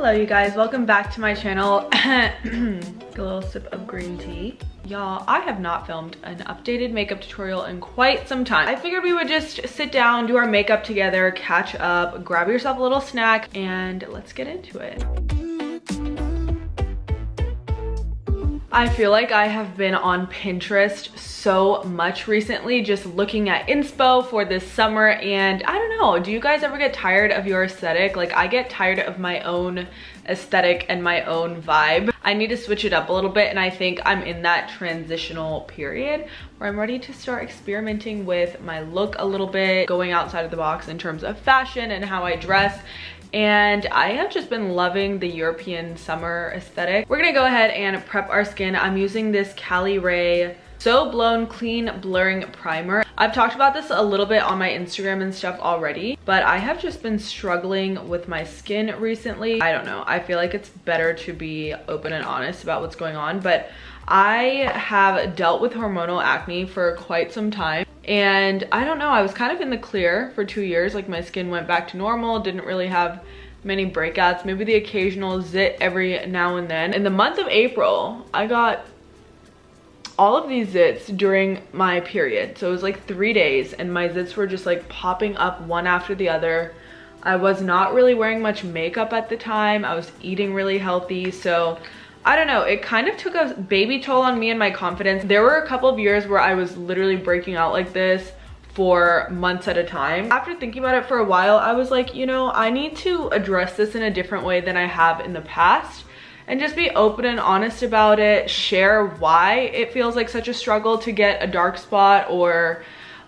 Hello you guys, welcome back to my channel. A little sip of green tea. Y'all, I have not filmed an updated makeup tutorial in quite some time. I figured we would just sit down, do our makeup together, catch up, grab yourself a little snack, and let's get into it. I feel like I have been on Pinterest so much recently, just looking at inspo for this summer, and I don't know, do you guys ever get tired of your aesthetic? Like, I get tired of my own aesthetic and my own vibe. I need to switch it up a little bit, and I think I'm in that transitional period where I'm ready to start experimenting with my look a little bit, going outside of the box in terms of fashion and how I dress. And I have just been loving the European summer aesthetic. We're gonna go ahead and prep our skin. I'm using this Cali Ray So Blown Clean Blurring Primer. I've talked about this a little bit on my Instagram and stuff already, but I have just been struggling with my skin recently. I don't know, I feel like it's better to be open and honest about what's going on, but I have dealt with hormonal acne for quite some time. And I don't know, I was kind of in the clear for 2 years. Like, my skin went back to normal, didn't really have many breakouts, maybe the occasional zit every now and then. In the month of April, I got all of these zits during my period. So it was like 3 days and my zits were just like popping up one after the other. I was not really wearing much makeup at the time. I was eating really healthy, so I don't know, it kind of took a baby toll on me and my confidence. There were a couple of years where I was literally breaking out like this for months at a time. After thinking about it for a while, I was like, you know, I need to address this in a different way than I have in the past and just be open and honest about it, share why it feels like such a struggle to get a dark spot or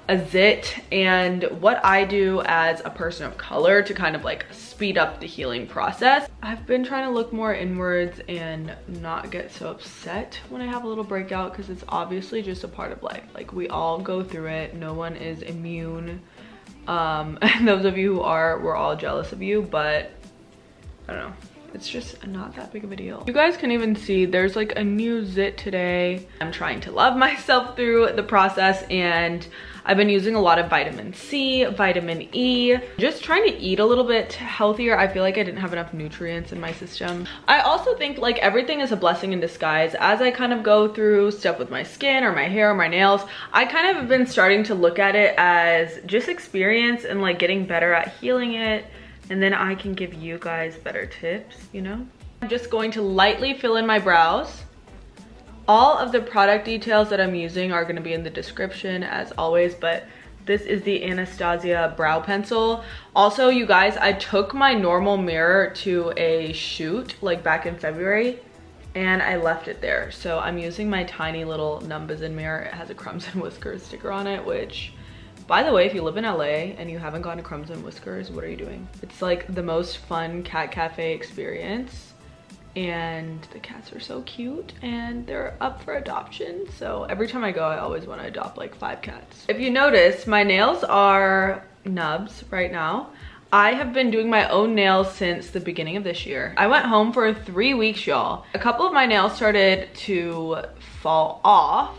a zit, and what I do as a person of color to kind of like speed up the healing process. I've been trying to look more inwards and not get so upset when I have a little breakout, because it's obviously just a part of life. Like, we all go through it, no one is immune. And those of you who are, we're all jealous of you, but I don't know, it's just not that big of a deal. You guys can even see there's like a new zit today. I'm trying to love myself through the process, and I've been using a lot of vitamin C, vitamin E, just trying to eat a little bit healthier. I feel like I didn't have enough nutrients in my system. I also think like everything is a blessing in disguise. As I kind of go through stuff with my skin or my hair or my nails, I kind of have been starting to look at it as just experience and like getting better at healing it. And then I can give you guys better tips, you know? I'm just going to lightly fill in my brows. All of the product details that I'm using are going to be in the description as always, but this is the Anastasia brow pencil. Also, you guys, I took my normal mirror to a shoot like back in February and I left it there. So I'm using my tiny little Numbuzin mirror. It has a Crumbs and Whiskers sticker on it, which, by the way, if you live in LA and you haven't gone to Crumbs and Whiskers, what are you doing? It's like the most fun cat cafe experience. And the cats are so cute and they're up for adoption. So every time I go, I always want to adopt like 5 cats. If you notice, my nails are nubs right now. I have been doing my own nails since the beginning of this year. I went home for 3 weeks, y'all. A couple of my nails started to fall off.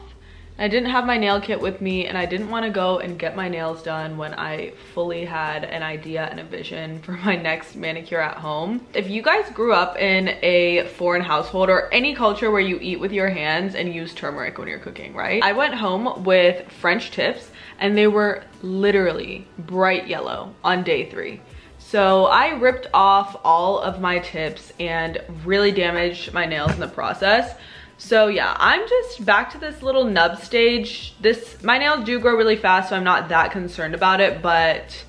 I didn't have my nail kit with me, and I didn't want to go and get my nails done when I fully had an idea and a vision for my next manicure at home. If you guys grew up in a foreign household or any culture where you eat with your hands and use turmeric when you're cooking, right? I went home with French tips and they were literally bright yellow on day 3. So I ripped off all of my tips and really damaged my nails in the process. So yeah, I'm just back to this little nub stage. My nails do grow really fast, so I'm not that concerned about it, but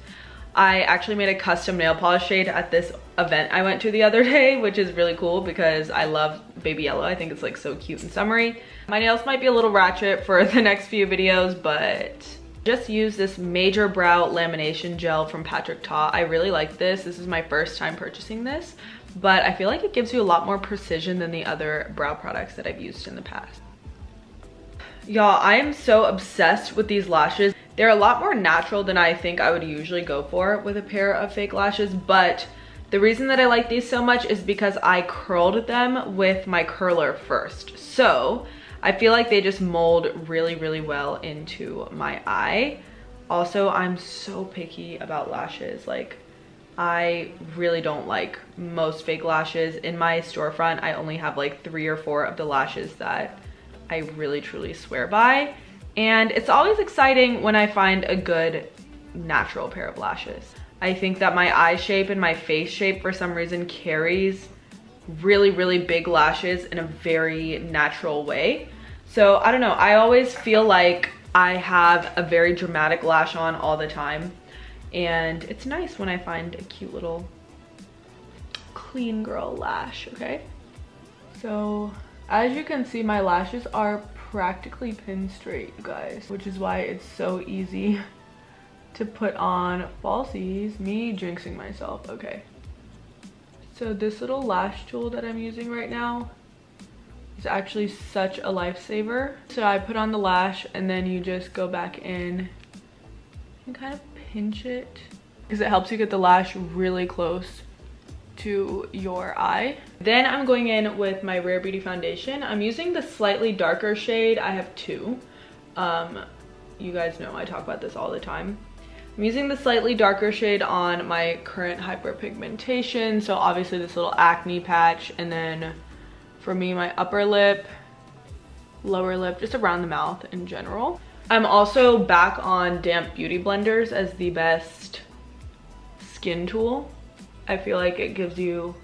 I actually made a custom nail polish shade at this event I went to the other day, which is really cool because I love baby yellow. I think it's like so cute and summery. My nails might be a little ratchet for the next few videos, but just use this Major Brow Lamination Gel from Patrick Ta. I really like this. This is my first time purchasing this, but I feel like it gives you a lot more precision than the other brow products that I've used in the past. Y'all, I am so obsessed with these lashes. They're a lot more natural than I think I would usually go for with a pair of fake lashes, but the reason that I like these so much is because I curled them with my curler first. So I feel like they just mold really, really well into my eye. Also, I'm so picky about lashes. Like, I really don't like most fake lashes. In my storefront, I only have like 3 or 4 of the lashes that I really truly swear by. And it's always exciting when I find a good natural pair of lashes. I think that my eye shape and my face shape for some reason carries really, really big lashes in a very natural way. So I don't know, I always feel like I have a very dramatic lash on all the time. And it's nice when I find a cute little clean girl lash, okay? So as you can see, my lashes are practically pin straight, you guys, which is why it's so easy to put on falsies. Me jinxing myself, okay. So this little lash tool that I'm using right now is actually such a lifesaver. So I put on the lash and then you just go back in and kind of pinch it because it helps you get the lash really close to your eye. Then I'm going in with my Rare Beauty foundation. I'm using the slightly darker shade. I have 2. You guys know I talk about this all the time. I'm using the slightly darker shade on my current hyperpigmentation. So obviously this little acne patch, and then for me, my upper lip, lower lip, just around the mouth in general. I'm also back on damp beauty blenders as the best skin tool. I feel like it gives you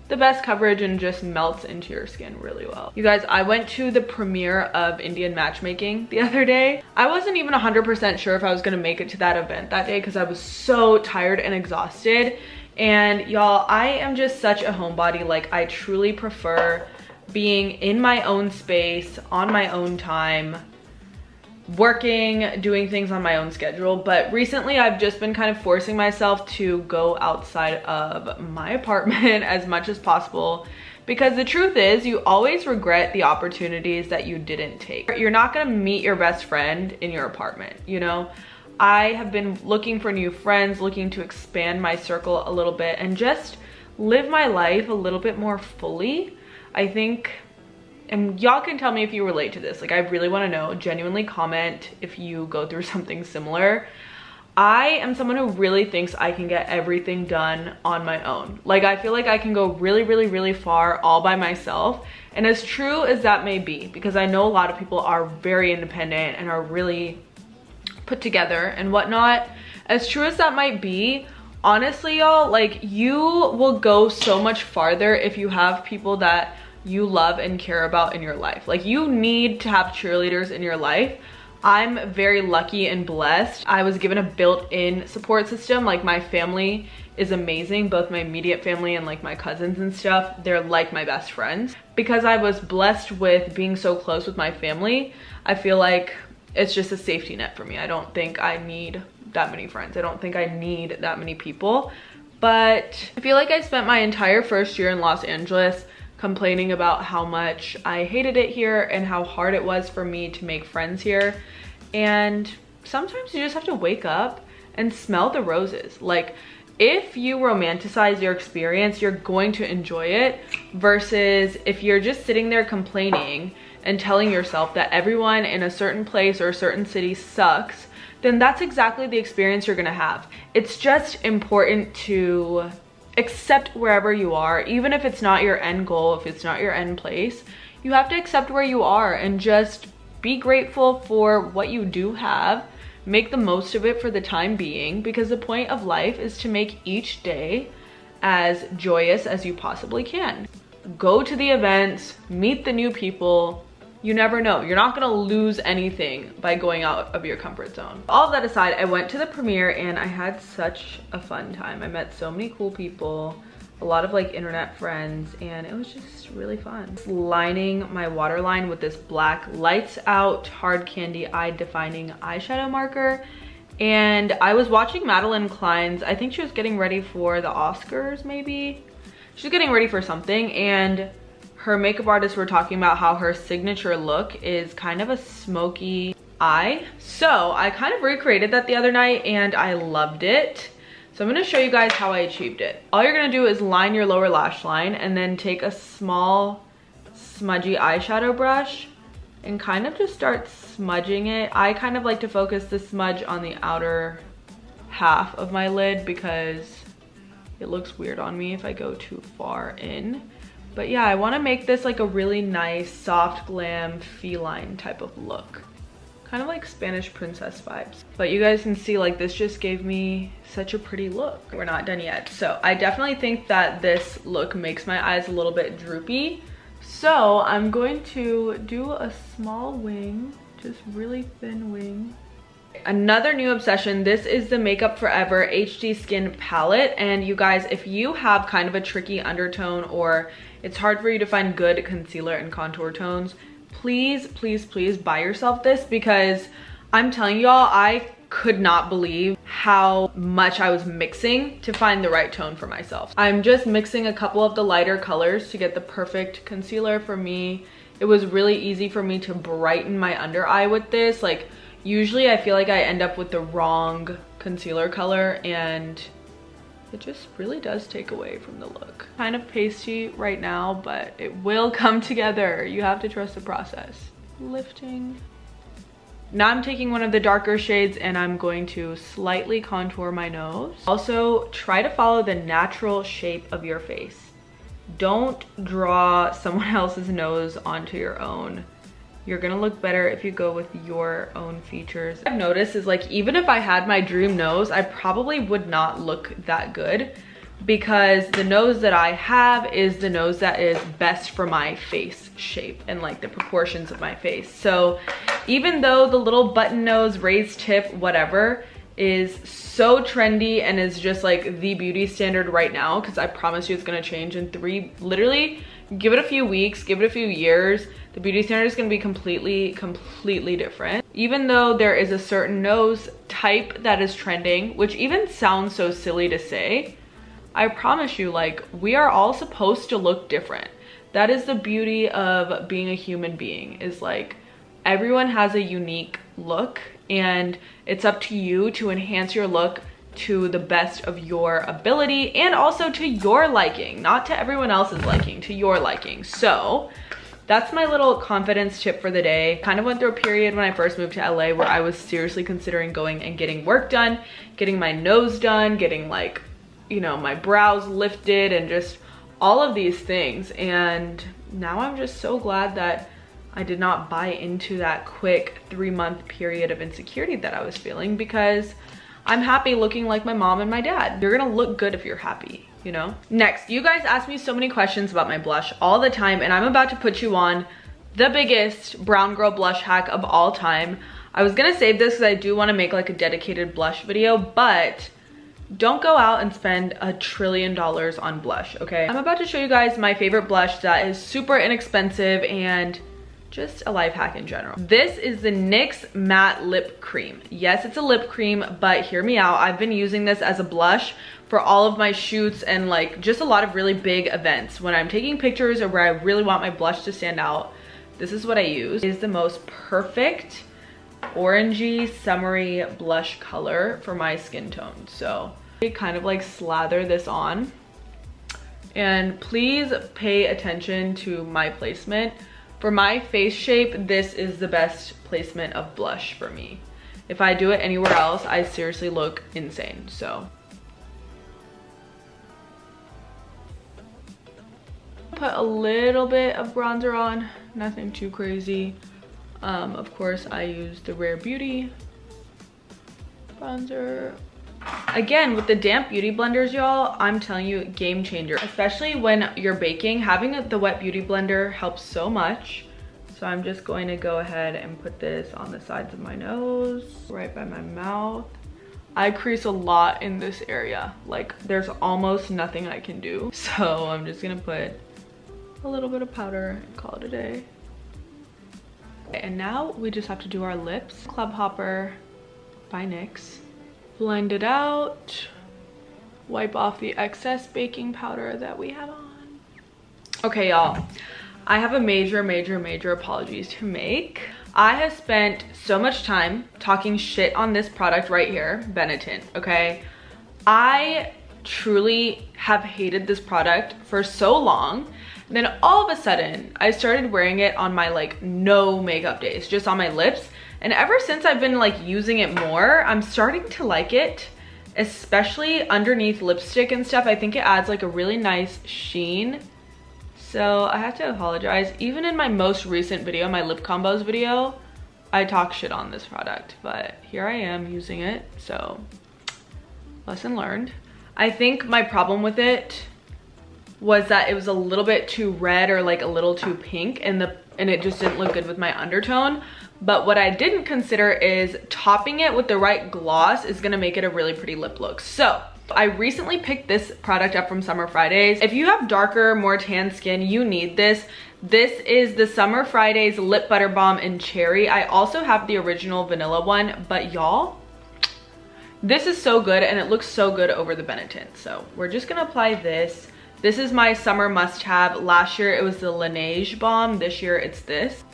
the best coverage and just melts into your skin really well. You guys, I went to the premiere of Indian Matchmaking the other day. I wasn't even 100% sure if I was gonna make it to that event that day because I was so tired and exhausted. And y'all, I am just such a homebody. Like, I truly prefer being in my own space, on my own time, working, doing things on my own schedule. But recently I've just been kind of forcing myself to go outside of my apartment as much as possible, because the truth is you always regret the opportunities that you didn't take. You're not gonna meet your best friend in your apartment, you know? I have been looking for new friends, looking to expand my circle a little bit and just live my life a little bit more fully. I think, and y'all can tell me if you relate to this. Like, I really want to know. Genuinely comment if you go through something similar. I am someone who really thinks I can get everything done on my own. Like, I feel like I can go really, really, really far all by myself. And as true as that may be, because I know a lot of people are very independent and are really put together and whatnot, as true as that might be, honestly, y'all, like, you will go so much farther if you have people that you love and care about in your life. Like, you need to have cheerleaders in your life. I'm very lucky and blessed. I was given a built-in support system. Like, my family is amazing, both my immediate family and like my cousins and stuff. They're like my best friends. Because I was blessed with being so close with my family, I feel like it's just a safety net for me. I don't think I need that many friends. I don't think I need that many people. But I feel like I spent my entire first year in Los Angeles complaining about how much I hated it here and how hard it was for me to make friends here. And sometimes you just have to wake up and smell the roses. Like, if you romanticize your experience, you're going to enjoy it, versus if you're just sitting there complaining and telling yourself that everyone in a certain place or a certain city sucks, then that's exactly the experience you're gonna have. It's just important to accept wherever you are, even if it's not your end goal, if it's not your end place. You have to accept where you are and just be grateful for what you do have. Make the most of it for the time being, because the point of life is to make each day as joyous as you possibly can. Go to the events, meet the new people. You never know. You're not gonna lose anything by going out of your comfort zone. All of that aside, I went to the premiere and I had such a fun time. I met so many cool people, a lot of like internet friends, and it was just really fun. Lining my waterline with this black Lights Out Hard Candy Eye Defining eyeshadow marker. And I was watching Madeline Klein's, I think she was getting ready for the Oscars maybe. She was getting ready for something, and her makeup artists were talking about how her signature look is kind of a smoky eye. So I kind of recreated that the other night and I loved it. So I'm gonna show you guys how I achieved it. All you're gonna do is line your lower lash line and then take a small smudgy eyeshadow brush and kind of just start smudging it. I kind of like to focus the smudge on the outer half of my lid because it looks weird on me if I go too far in. But yeah, I want to make this like a really nice, soft, glam, feline type of look. Kind of like Spanish princess vibes. But you guys can see like this just gave me such a pretty look. We're not done yet. So I definitely think that this look makes my eyes a little bit droopy. So I'm going to do a small wing, just really thin wing. Another new obsession, this is the Makeup Forever HD Skin Palette. And you guys, if you have kind of a tricky undertone or it's hard for you to find good concealer and contour tones, please, please, please buy yourself this, because I'm telling y'all, I could not believe how much I was mixing to find the right tone for myself. I'm just mixing a couple of the lighter colors to get the perfect concealer for me. It was really easy for me to brighten my under eye with this. Like, usually I feel like I end up with the wrong concealer color, and it just really does take away from the look. Kind of pasty right now, but it will come together. You have to trust the process. Lifting. Now I'm taking one of the darker shades and I'm going to slightly contour my nose. Also, try to follow the natural shape of your face. Don't draw someone else's nose onto your own. You're gonna look better if you go with your own features. I've noticed is like, even if I had my dream nose, I probably would not look that good, because the nose that I have is the nose that is best for my face shape and like the proportions of my face. So even though the little button nose, raised tip, whatever, is so trendy and is just like the beauty standard right now, because I promise you it's gonna change in literally give it a few weeks, give it a few years, the beauty standard is gonna be completely different. Even though there is a certain nose type that is trending, which even sounds so silly to say, I promise you, like, we are all supposed to look different. That is the beauty of being a human being, is like, everyone has a unique look, and it's up to you to enhance your look to the best of your ability and also to your liking, not to everyone else's liking, to your liking. So that's my little confidence tip for the day. Kind of went through a period when I first moved to LA where I was seriously considering going and getting work done, getting my nose done, getting like, you know, my brows lifted and just all of these things. And now I'm just so glad that I did not buy into that quick 3-month period of insecurity that I was feeling, because I'm happy looking like my mom and my dad. You're gonna look good if you're happy, you know? Next, you guys ask me so many questions about my blush all the time, and I'm about to put you on the biggest brown girl blush hack of all time. I was gonna save this because I do wanna make like a dedicated blush video, but don't go out and spend $1 trillion on blush, okay? I'm about to show you guys my favorite blush that is super inexpensive and just a life hack in general. This is the NYX Matte Lip Cream. Yes, it's a lip cream, but hear me out. I've been using this as a blush for all of my shoots and like just a lot of really big events. When I'm taking pictures or where I really want my blush to stand out, this is what I use. It is the most perfect orangey, summery blush color for my skin tone. So I kind of like slather this on. And please pay attention to my placement. For my face shape, this is the best placement of blush for me. If I do it anywhere else, I seriously look insane, so. Put a little bit of bronzer on, nothing too crazy. Of course, I use the Rare Beauty bronzer. Again, with the damp beauty blenders, y'all, I'm telling you, game changer. Especially when you're baking, having the wet beauty blender helps so much. So I'm just going to go ahead and put this on the sides of my nose, right by my mouth. I crease a lot in this area. Like, there's almost nothing I can do. So I'm just gonna put a little bit of powder and call it a day. And now we just have to do our lips. Club Hopper by NYX. Blend it out, wipe off the excess baking powder that we have on. Okay, y'all, I have a major apologies to make. I have spent so much time talking shit on this product right here, Benetint, okay? I truly have hated this product for so long. And then all of a sudden, I started wearing it on my like no makeup days, just on my lips. And ever since I've been like using it more, I'm starting to like it. especially underneath lipstick and stuff. I think it adds like a really nice sheen. So I have to apologize. Even in my most recent video, my lip combos video, I talk shit on this product, but here I am using it. So lesson learned. I think my problem with it was that it was a little bit too red or like a little too pink, and it just didn't look good with my undertone. But what I didn't consider is topping it with the right gloss is gonna make it a really pretty lip look. So I recently picked this product up from Summer Fridays. If you have darker, more tan skin, you need this. This is the Summer Fridays Lip Butter Balm in Cherry. I also have the original vanilla one, but y'all, this is so good and it looks so good over the Benetton. So we're just gonna apply this. This is my summer must-have. Last year it was the Laneige Balm. This year it's this.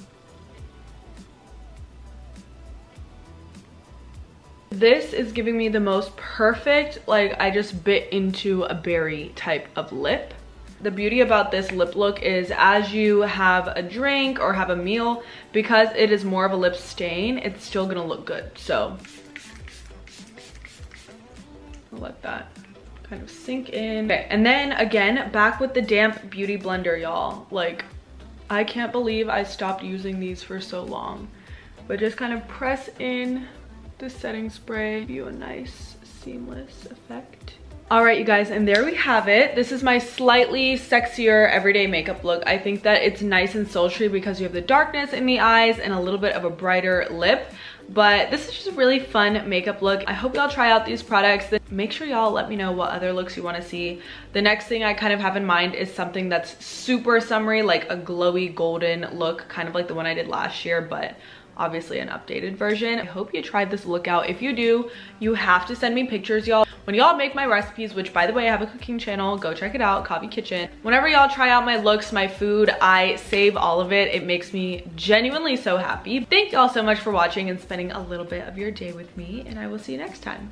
This is giving me the most perfect, like I just bit into a berry type of lip. The beauty about this lip look is as you have a drink or have a meal, because it is more of a lip stain, it's still gonna look good. So I'll let that kind of sink in. Okay, and then again, back with the damp beauty blender, y'all. Like, I can't believe I stopped using these for so long. But just kind of press in the setting spray, give you a nice seamless effect. All right, you guys, and there we have it. This is my slightly sexier everyday makeup look. I think that it's nice and sultry because you have the darkness in the eyes and a little bit of a brighter lip. But this is just a really fun makeup look. I hope y'all try out these products. Then make sure y'all let me know what other looks you want to see. The next thing I kind of have in mind is something that's super summery, like a glowy golden look, kind of like the one I did last year, but obviously an updated version. I hope you tried this look out. If you do, you have to send me pictures, y'all. When y'all make my recipes, which by the way, I have a cooking channel, go check it out, Kaaviya Kitchen. Whenever y'all try out my looks, my food, I save all of it. It makes me genuinely so happy. Thank y'all so much for watching and spending a little bit of your day with me, and I will see you next time.